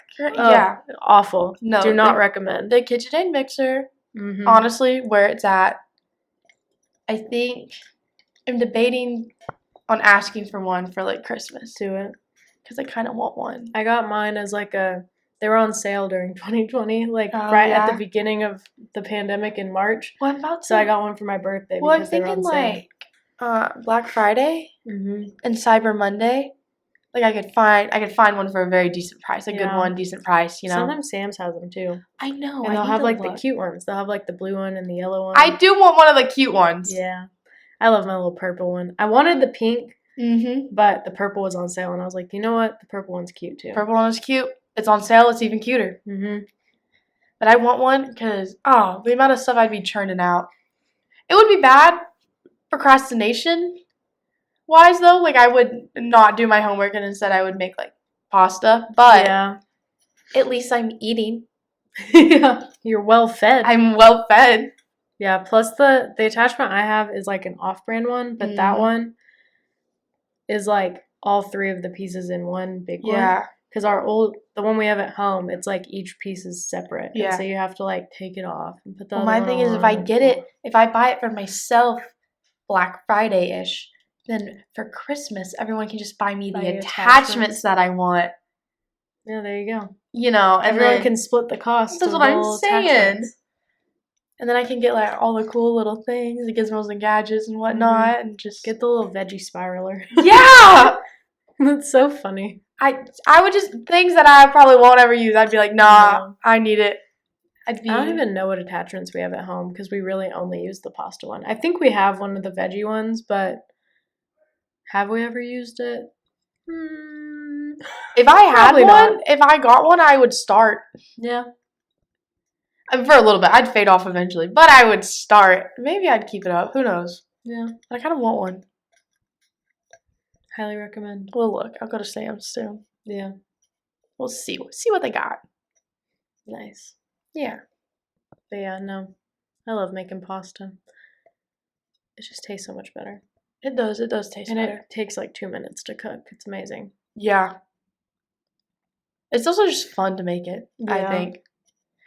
awful. No. Do not recommend. The KitchenAid mixer, honestly, where it's at, I think I'm debating on asking for one for like Christmas. Do it. Because I kind of want one. I got mine as like they were on sale during 2020, like at the beginning of the pandemic in March. So I got one for my birthday. Well, I'm thinking like Black Friday and Cyber Monday. Like I could find one for a very decent price, a good one, decent price. You know. Sometimes Sam's has them too. I know. And they'll have like the cute ones. They'll have like the blue one and the yellow one. I do want one of the cute ones. Yeah, I love my little purple one. I wanted the pink, but the purple was on sale, and I was like, you know what? The purple one's cute too. Purple one is cute. It's on sale. It's even cuter. But I want one because, the amount of stuff I'd be churning out. It would be bad procrastination-wise, though. Like, I would not do my homework, and instead I would make, like, pasta. But at least I'm eating. You're well-fed. I'm well-fed. Yeah, plus the attachment I have is, like, an off-brand one, but that one is, like, all three of the pieces in one big one. Yeah. Because the one we have at home, it's like each piece is separate. Yeah. And so you have to like take it off and put the other one on. My thing is if I buy it for myself Black Friday-ish, then for Christmas, everyone can just buy me the attachments that I want. Yeah, there you go. You know, everyone can split the cost. That's what I'm saying. And then I can get like all the cool little things, the gizmos and gadgets and whatnot, and just get the little veggie spiraler. Yeah! That's so funny. I would just, things that I probably won't ever use, I'd be like, nah, I need it. I don't even know what attachments we have at home because we really only use the pasta one. I think we have one of the veggie ones, but have we ever used it? If I had one, if I got one, I would start. Yeah. For a little bit. I'd fade off eventually, but I would start. Maybe I'd keep it up. Who knows? Yeah. I kind of want one. Highly recommend. Well, look, I'll go to Sam's soon. Yeah. We'll see what they got. Nice. Yeah. But yeah, no. I love making pasta. It just tastes so much better. It does taste better. And it takes like 2 minutes to cook. It's amazing. Yeah. It's also just fun to make it, I think.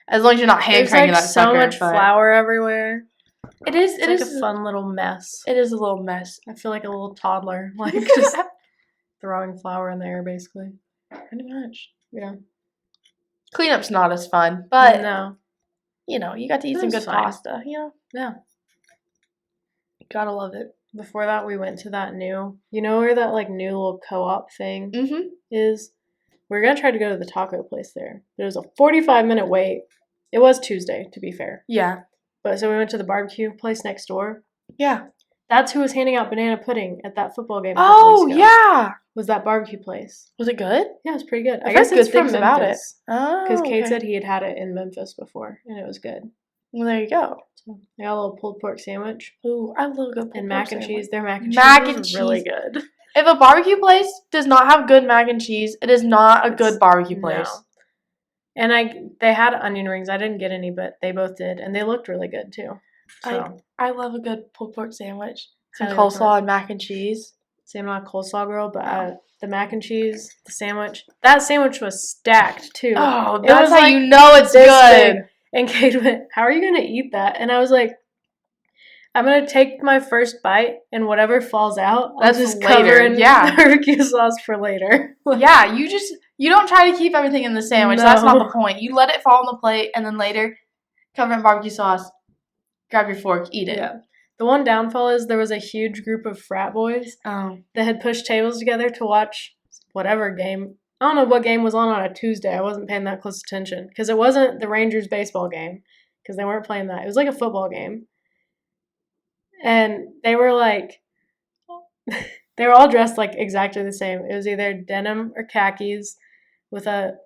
As long as you're not hand cranking that sucker. There's so much flour everywhere. It is. It's like a fun little mess. It is a little mess. I feel like a little toddler, like just throwing flour in the air, basically. Pretty much. Yeah. Cleanup's not as fun, but no. You know, you got to eat some good pasta. You know. Yeah. Gotta love it. Before that, we went to that new. You know where that like new little co-op thing is? We're gonna try to go to the taco place there. There's a 45-minute wait. It was Tuesday, to be fair. Yeah. But so we went to the barbecue place next door. Yeah. That's who was handing out banana pudding at that football game. Oh, yeah. Was that barbecue place. Was it good? Yeah, it was pretty good. I guess it's good things about it. Oh, because Cade said he had it in Memphis before, and it was good. Well, there you go. So I got a little pulled pork sandwich. Ooh, I love a good pulled pork and mac and cheese. Their mac and cheese is really good. If a barbecue place does not have good mac and cheese, it is not a good barbecue place. No. And they had onion rings. I didn't get any, but they both did, and they looked really good too. So I love a good pulled pork sandwich. Some coleslaw and mac and cheese. See, I'm not a coleslaw girl, but the mac and cheese, the sandwich. That sandwich was stacked too. Oh, that's how you know it's good. Big. And Cade went, "How are you going to eat that?" And I was like, "I'm going to take my first bite, and whatever falls out, I'll just cover in barbecue sauce for later." Yeah, you don't try to keep everything in the sandwich. No. That's not the point. You let it fall on the plate, and then later, cover in barbecue sauce, grab your fork, eat it. Yeah. The one downfall is there was a huge group of frat boys that had pushed tables together to watch whatever game. I don't know what game was on a Tuesday. I wasn't paying that close attention because it wasn't the Rangers baseball game because they weren't playing that. It was like a football game. And they were like, they were all dressed like exactly the same. It was either denim or khakis with a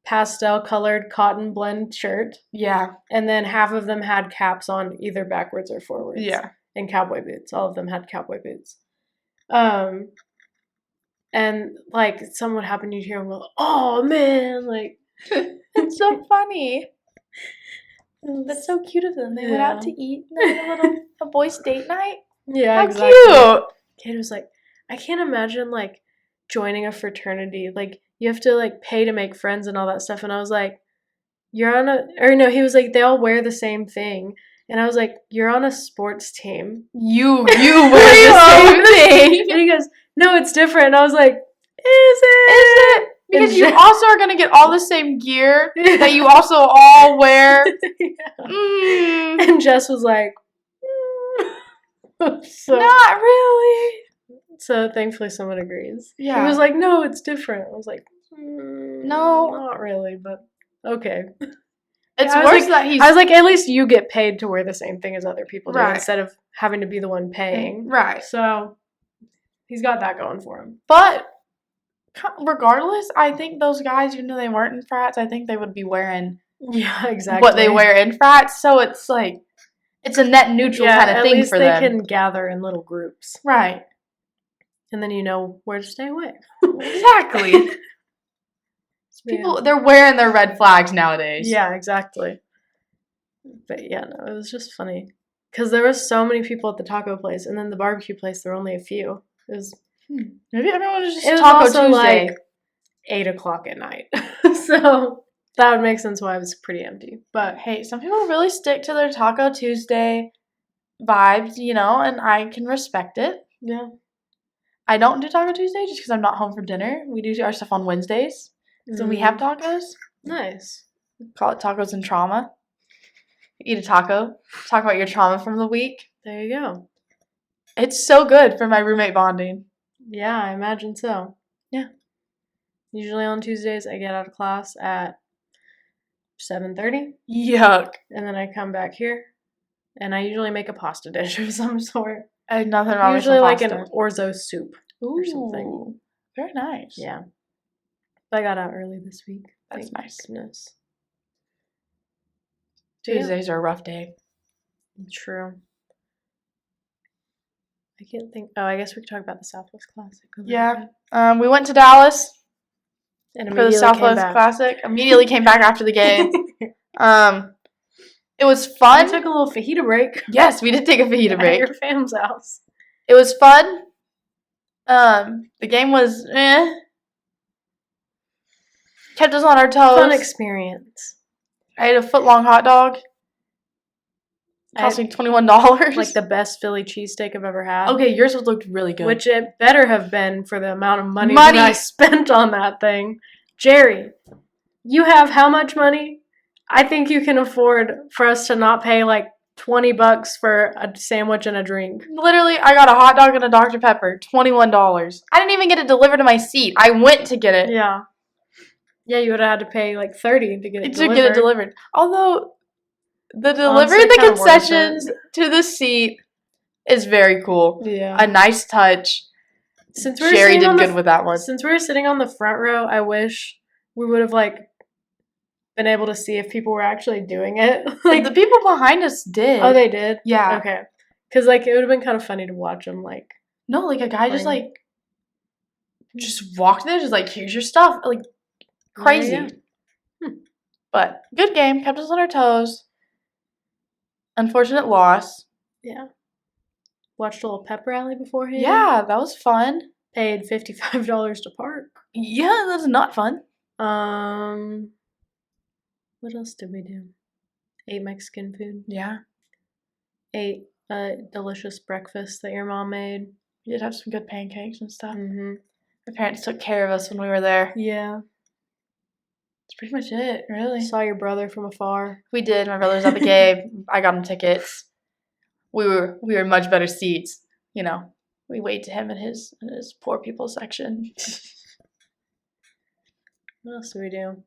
pastel colored cotton blend shirt. Yeah. And then half of them had caps on either backwards or forwards. Yeah. And cowboy boots. All of them had cowboy boots. And, like, something would happen, you'd hear them go, "Oh, man," like. It's so funny. That's so cute of them. They went out to eat and had a boys' date night. Yeah, how exactly. Cute. Cade was like, I can't imagine, like, joining a fraternity. Like, you have to, like, pay to make friends and all that stuff. And I was like, he was like, they all wear the same thing. And I was like, you're on a sports team. You wear the same thing. And he goes, no, it's different. And I was like, is it? Because you also are going to get all the same gear that you also all wear. Yeah. And Jess was like, so, not really. So thankfully someone agrees. Yeah. He was like, no, it's different. I was like, no, not really, but okay. It's worse that I was like, at least you get paid to wear the same thing as other people do instead of having to be the one paying. Right. So he's got that going for him. But regardless, I think those guys, even though they weren't in frats, I think they would be wearing what they wear in frats. So it's like, it's a net neutral kind of thing for them. At least they can gather in little groups. Right. And then you know where to stay away. Exactly. People, they're wearing their red flags nowadays. Yeah, exactly. But yeah, no, it was just funny. Because there were so many people at the taco place, and then the barbecue place, there were only a few. It was... Maybe everyone was just Taco Tuesday. It was also like 8 o'clock at night. So that would make sense why it was pretty empty. But hey, some people really stick to their Taco Tuesday vibes, you know, and I can respect it. Yeah. I don't do Taco Tuesday just because I'm not home for dinner. We do our stuff on Wednesdays. So we have tacos. Nice. Call it tacos and trauma. Eat a taco. Talk about your trauma from the week. There you go. It's so good for my roommate bonding. Yeah, I imagine so. Yeah. Usually on Tuesdays, I get out of class at 7:30. Yuck. And then I come back here, and I usually make a pasta dish of some sort. I had nothing wrong with usually like an orzo soup or something. Very nice. Yeah. I got out early this week. That's nice. Goodness. Tuesdays are a rough day. True. I can't think. Oh, I guess we could talk about the Southwest Classic. Yeah. We went to Dallas and for the Southwest Classic. Immediately came back after the game. It was fun. We took a little fajita break. Yes, we did take a fajita break. At your fam's house. It was fun. The game was kept us on our toes. Fun experience. I ate a foot-long hot dog. Costing $21. Like the best Philly cheesesteak I've ever had. Okay, yours looked really good. Which it better have been for the amount of money that I spent on that thing. Jerry, you have how much money? I think you can afford for us to not pay like $20 for a sandwich and a drink. Literally, I got a hot dog and a Dr. Pepper. $21. I didn't even get it delivered to my seat. I went to get it. Yeah. Yeah, you would have had to pay like $30 to get it delivered. Although the delivery of the concessions to the seat is very cool. Yeah. A nice touch. Since we Jerry did good with that one. Since we were sitting on the front row, I wish we would have like been able to see if people were actually doing it. Like the people behind us did. Oh, they did? Yeah. Okay. Because like it would have been kind of funny to watch them like. No, like a guy just walked there, just like, here's your stuff. Like crazy. Yeah. But good game. Kept us on our toes. Unfortunate loss. Yeah. Watched a little pep rally beforehand. Yeah, that was fun. Paid $55 to park. Yeah, that's not fun. What else did we do? Ate Mexican food. Yeah. Ate a delicious breakfast that your mom made. We did have some good pancakes and stuff. Mm-hmm. My parents took care of us when we were there. Yeah. That's pretty much it, really. Saw your brother from afar. We did. My brother was at the game. I got him tickets. We were in much better seats. You know, we waved to him in his poor people section. What else do we do?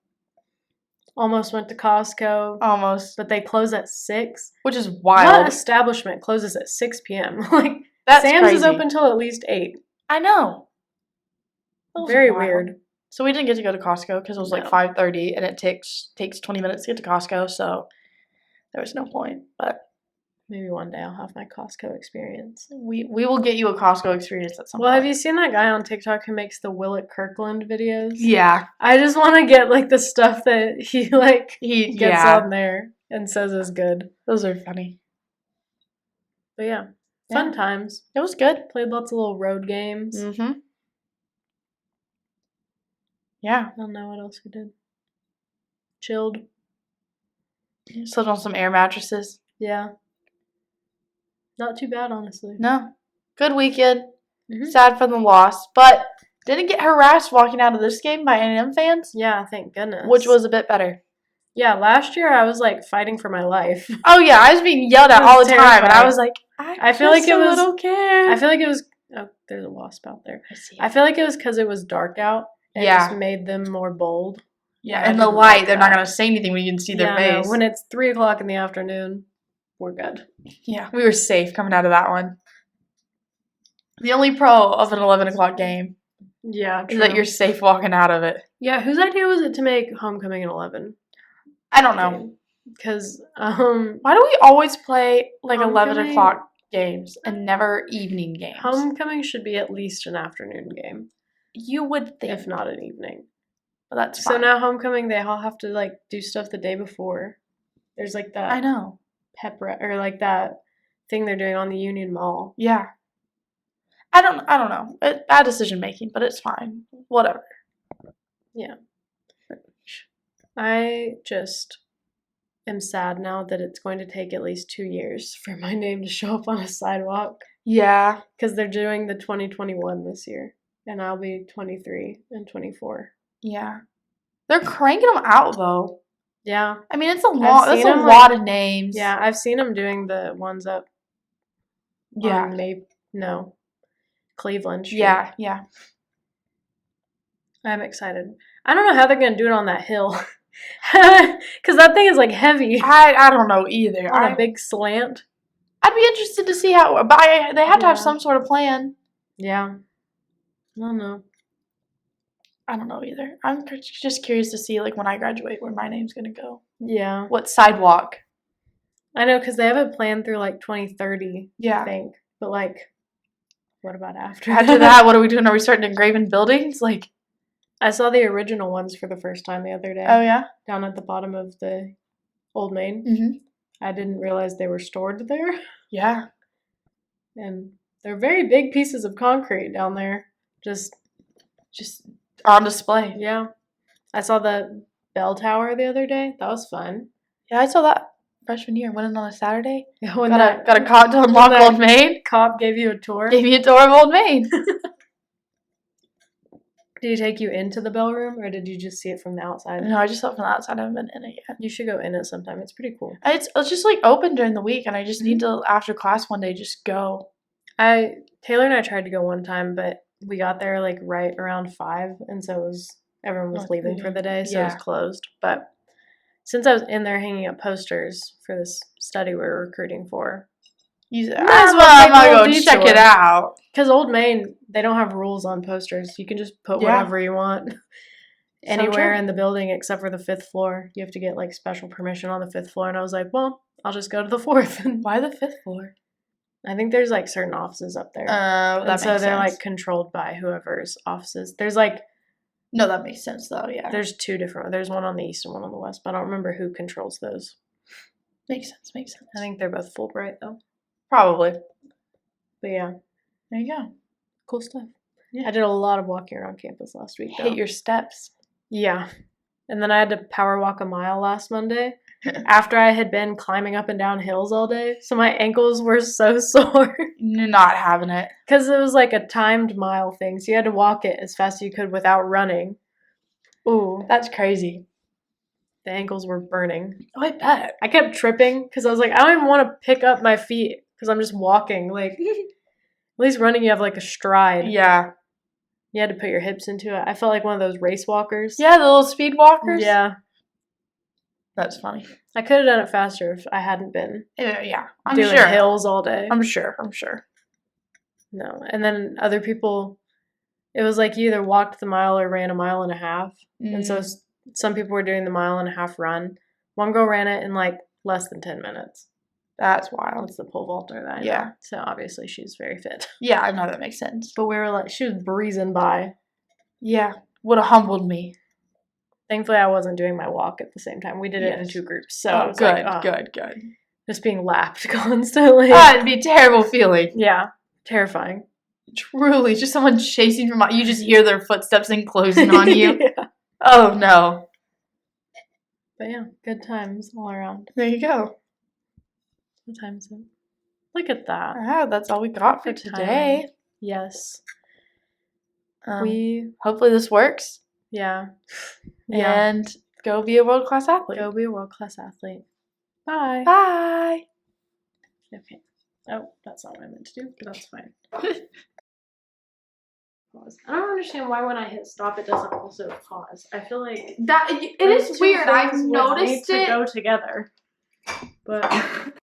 Almost went to Costco. Almost. But they close at 6. Which is wild. What establishment closes at 6 p.m.? Like, That's Sam's crazy. is open till at least 8. I know. Very weird. So we didn't get to go to Costco because it was like 5:30 and it takes 20 minutes to get to Costco, so there was no point. But maybe one day I'll have my Costco experience. We will get you a Costco experience at some point. Well, have you seen that guy on TikTok who makes the Willet Kirkland videos? Yeah. I just want to get like the stuff that he gets on there and says is good. Those are funny. But yeah, fun times. It was good. Played lots of little road games. Mm-hmm. Yeah. I don't know what else we did. Chilled. Slept on some air mattresses. Yeah. Not too bad, honestly. No. Good weekend. Mm-hmm. Sad for the loss, but didn't get harassed walking out of this game by A&M fans. Yeah, thank goodness. Which was a bit better. Yeah, last year I was like fighting for my life. Oh yeah, I was being yelled at all the time, and I was like, I feel like it was. I don't care. I feel like it was. Oh, there's a wasp out there. I see. I feel like it was because it was dark out. It just made them more bold. Yeah, in the light, they're not gonna say anything when you can see their face. No, when it's 3:00 in the afternoon, we're good. Yeah, we were safe coming out of that one. The only pro of an 11 o'clock game, is that you're safe walking out of it. Yeah, whose idea was it to make homecoming at 11? I don't know. Because why do we always play like 11 o'clock games and never evening games? Homecoming should be at least an afternoon game. You would think, if not an evening. But that's fine. So now homecoming, they all have to like do stuff the day before. There's like that. I know. Or like that thing they're doing on the Union Mall. Yeah. I don't know. Bad decision making, but it's fine. Whatever. Yeah. I just am sad now that it's going to take at least 2 years for my name to show up on a sidewalk. Yeah. Because they're doing the 2021 this year. And I'll be 23 and 24. Yeah. They're cranking them out, though. Yeah. I mean, it's a lot. That's a lot of names. Yeah, I've seen them doing the ones up. Yeah. Cleveland Street. Yeah, yeah. I'm excited. I don't know how they're going to do it on that hill. Because that thing is like heavy. I don't know either. On a big slant. I'd be interested to see how. But they have to have some sort of plan. Yeah. I don't know. I don't know either. I'm just curious to see, like, when I graduate, where my name's going to go. Yeah. What sidewalk? I know, because they have it planned through, like, 2030, yeah. I think. But, like, what about after? After that, what are we doing? Are we starting to engrave in buildings? Like, I saw the original ones for the first time the other day. Oh, yeah? Down at the bottom of the Old Main. Mm-hmm. I didn't realize they were stored there. Yeah. And they're very big pieces of concrete down there. Just on display. Yeah. I saw the bell tower the other day. That was fun. Yeah, I saw that freshman year. Went in on a Saturday. Yeah, got a cop to unlock Old Main. Cop gave you a tour. Gave me a tour of Old Main. Did he take you into the bell room, or did you just see it from the outside? No, I just saw it from the outside. I haven't been in it yet. You should go in it sometime. It's pretty cool. It's just like open during the week, and I just need to, after class one day, just go. Taylor and I tried to go one time, but we got there like right around 5, and so everyone was leaving for the day, so it was closed. But since I was in there hanging up posters for this study we were recruiting for, I'm gonna go check it out. Because Old Main, they don't have rules on posters. You can just put whatever you want anywhere in the building except for the 5th floor. You have to get like special permission on the 5th floor, and I was like, well, I'll just go to the 4th. Why the 5th floor? I think there's like certain offices up there. That makes sense. They're like controlled by whoever's offices. There's like no, that makes sense though. Yeah. There's 2 different. There's one on the east and one on the west, but I don't remember who controls those. Makes sense. I think they're both Fulbright though. Probably. But yeah, there you go. Cool stuff. Yeah. I did a lot of walking around campus last week. Hit your steps. Yeah, and then I had to power walk a mile last Monday. after I had been climbing up and down hills all day. So my ankles were so sore. Not having it. Because it was like a timed mile thing. So you had to walk it as fast as you could without running. Ooh. That's crazy. The ankles were burning. Oh, I bet. I kept tripping because I was like, I don't even want to pick up my feet because I'm just walking. Like, at least running, you have like a stride. Yeah. You had to put your hips into it. I felt like one of those race walkers. Yeah, the little speed walkers. Yeah. That's funny. I could have done it faster if I hadn't been Yeah, I'm doing sure. hills all day. I'm sure. No. And then other people, it was like you either walked the mile or ran a mile and a half. And so some people were doing the mile and a half run. One girl ran it in like less than 10 minutes. That's wild. That's the pole vaulter that I know. Yeah. So obviously she's very fit. Yeah, I know that makes sense. But we were like, she was breezing by. Yeah, would have humbled me. Thankfully, I wasn't doing my walk at the same time. We did it in 2 groups. So it was good. Just being lapped constantly. It'd be a terrible feeling. Yeah. Terrifying. Truly. Just someone chasing from you just hear their footsteps and closing on you. Yeah. Oh, no. But yeah, good times all around. There you go. What time is it? Look at that. Yeah, that's all we got for today. Yes. Hopefully this works. Yeah. And go be a world-class athlete. Go be a world-class athlete. Bye. Bye. Okay. Oh, that's not what I meant to do, but that's fine. Pause. I don't understand why when I hit stop it doesn't also pause. I feel like that it is weird. I've noticed it to go together. But